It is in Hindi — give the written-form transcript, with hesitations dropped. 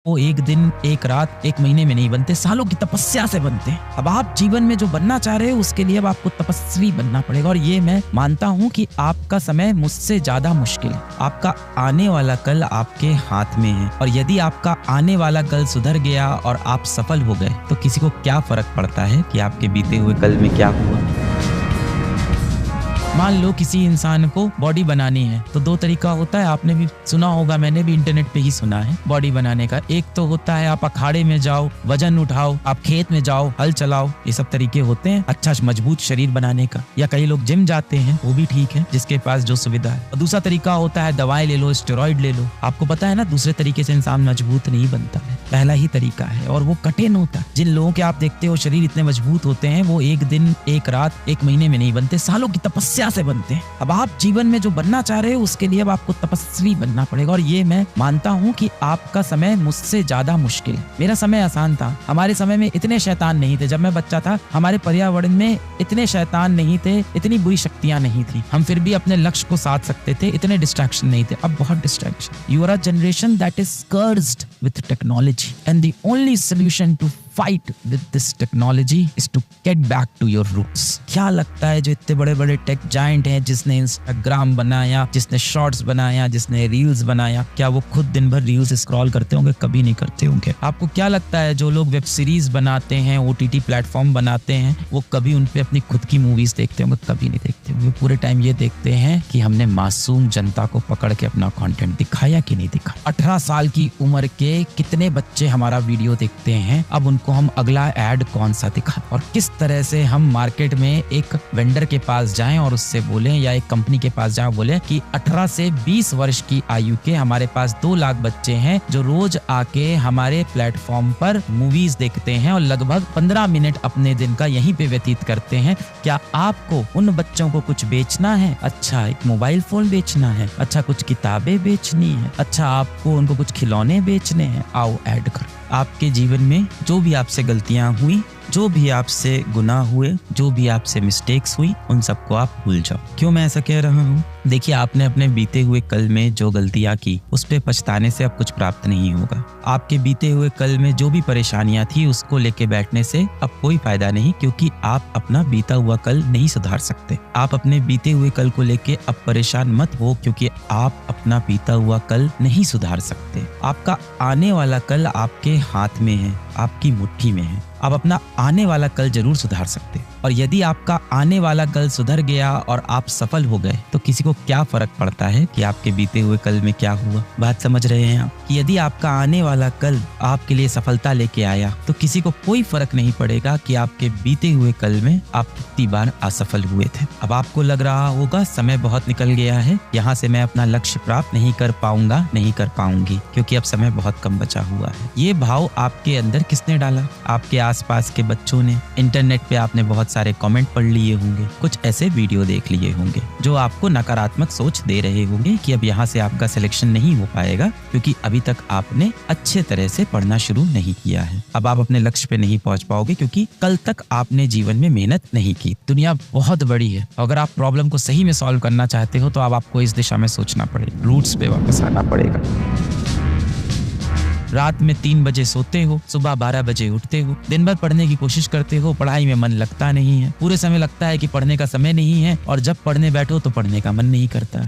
वो एक दिन, एक रात, एक महीने में नहीं बनते, सालों की तपस्या से बनते हैं। अब आप जीवन में जो बनना चाह रहे हो उसके लिए अब आपको तपस्वी बनना पड़ेगा और ये मैं मानता हूँ कि आपका समय मुझसे ज्यादा मुश्किल है। आपका आने वाला कल आपके हाथ में है और यदि आपका आने वाला कल सुधर गया और आप सफल हो गए तो किसी को क्या फर्क पड़ता है कि आपके बीते हुए कल में क्या हुआ। मान लो किसी इंसान को बॉडी बनानी है तो दो तरीका होता है, आपने भी सुना होगा, मैंने भी इंटरनेट पे ही सुना है बॉडी बनाने का। एक तो होता है आप अखाड़े में जाओ, वजन उठाओ, आप खेत में जाओ, हल चलाओ, ये सब तरीके होते हैं अच्छा मजबूत शरीर बनाने का। या कई लोग जिम जाते हैं, वो भी ठीक है जिसके पास जो सुविधा है। और दूसरा तरीका होता है दवाएं ले लो, स्टेरॉइड ले लो। आपको पता है ना, दूसरे तरीके से इंसान मजबूत नहीं बनता है, पहला ही तरीका है और वो कठिन होता है। जिन लोगों के आप देखते हो शरीर इतने मजबूत होते हैं वो एक दिन, एक रात, एक महीने में नहीं बनते, सालों की तपस्या से बनते हैं। अब आप जीवन में जो बनना चाह रहे हो उसके लिए अब आपको तपस्वी बनना पड़ेगा और ये मैं मानता हूँ कि आपका समय मुझसे ज्यादा मुश्किल है। मेरा समय आसान था, हमारे समय में इतने शैतान नहीं थे। जब मैं बच्चा था हमारे पर्यावरण में इतने शैतान नहीं थे, इतनी बुरी शक्तियां नहीं थी, हम फिर भी अपने लक्ष्य को साध सकते थे, इतने डिस्ट्रैक्शन नहीं थे। अब बहुत distraction. You are a generation that is cursed with technology and the only solution to fight with this technology is to get back to your roots। क्या लगता है जो इतने बड़े बड़े टेक जायंट हैं, जिसने इंस्टाग्राम बनाया, जिसने शॉर्ट्स बनाया, जिसने रील्स बनाया, क्या वो खुद दिन भर रील्स स्क्रॉल करते होंगे? कभी नहीं करते होंगे। आपको क्या लगता है जो लोग वेब सीरीज बनाते हैं, ओटीटी प्लेटफॉर्म बनाते हैं, वो कभी उन पे अपनी खुद की मूवीज देखते होंगे? कभी नहीं देखते होंगे। पूरे टाइम ये देखते हैं कि हमने मासूम जनता को पकड़ के अपना कंटेंट दिखाया कि नहीं दिखाया। 18 साल की उम्र के कितने बच्चे हमारा वीडियो देखते हैं, अब उनको हम अगला ऐड कौन सा दिखा और किस तरह से हम मार्केट में एक वेंडर के पास जाएं और उससे बोलें, या एक कंपनी के पास जाएं बोलें कि 18 से 20 वर्ष की आयु के हमारे पास 2 लाख बच्चे हैं जो रोज आके हमारे प्लेटफॉर्म पर मूवीज देखते हैं और लगभग 15 मिनट अपने दिन का यहीं पे व्यतीत करते हैं। क्या आपको उन बच्चों को कुछ बेचना है? अच्छा, एक मोबाइल फोन बेचना है? अच्छा, कुछ किताबें बेचनी है? अच्छा, आपको उनको कुछ खिलौने बेचने हैं? आओ ऐड करो। आपके जीवन में जो भी आपसे गलतियां हुई, जो भी आपसे गुनाह हुए, जो भी आपसे मिस्टेक्स हुई, उन सबको आप भूल जाओ। क्यों मैं ऐसा कह रहा हूँ? देखिए, आपने अपने बीते हुए कल में जो गलतियां की उस पे पछताने से अब कुछ प्राप्त नहीं होगा। आपके बीते हुए कल में जो भी परेशानियां थी उसको लेके बैठने से अब कोई फायदा नहीं, क्योंकि आप अपना बीता हुआ कल नहीं सुधार सकते। आप अपने बीते हुए कल को लेके अब परेशान मत हो, क्योंकि आप अपना बीता हुआ कल नहीं सुधार सकते। आपका आने वाला कल आपके हाथ में है, आपकी मुट्ठी में है। आप अपना आने वाला कल जरूर सुधार सकते और यदि आपका आने वाला कल सुधर गया और आप सफल हो गए तो किसी को क्या फर्क पड़ता है कि आपके बीते हुए कल में क्या हुआ। बात समझ रहे हैं आप? कि यदि आपका आने वाला कल आपके लिए सफलता लेके आया तो किसी को कोई फर्क नहीं पड़ेगा कि आपके बीते हुए कल में आप कितनी बार असफल हुए थे। अब आपको लग रहा होगा समय बहुत निकल गया है, यहाँ से मैं अपना लक्ष्य प्राप्त नहीं कर पाऊंगा, नहीं कर पाऊंगी, क्योंकि अब समय बहुत कम बचा हुआ है। ये भाव आपके अंदर किसने डाला? आपके आसपास के बच्चों ने। इंटरनेट पे आपने बहुत सारे कमेंट पढ़ लिए होंगे, कुछ ऐसे वीडियो देख लिए होंगे जो आपको नकारात्मक सोच दे रहे होंगे कि अब यहाँ से आपका सिलेक्शन नहीं हो पाएगा, क्योंकि अभी तक आपने अच्छे तरह से पढ़ना शुरू नहीं किया है। अब आप अपने लक्ष्य पे नहीं पहुंच पाओगे क्योंकि कल तक आपने जीवन में मेहनत नहीं की। दुनिया बहुत बड़ी है, अगर आप प्रॉब्लम को सही में सॉल्व करना चाहते हो तो अब आपको इस दिशा में सोचना पड़ेगा, रूट्स पे वापस आना पड़ेगा। रात में 3 बजे सोते हो, सुबह 12 बजे उठते हो, दिन भर पढ़ने की कोशिश करते हो, पढ़ाई में मन लगता नहीं है, पूरे समय लगता है कि पढ़ने का समय नहीं है और जब पढ़ने बैठो तो पढ़ने का मन नहीं करता।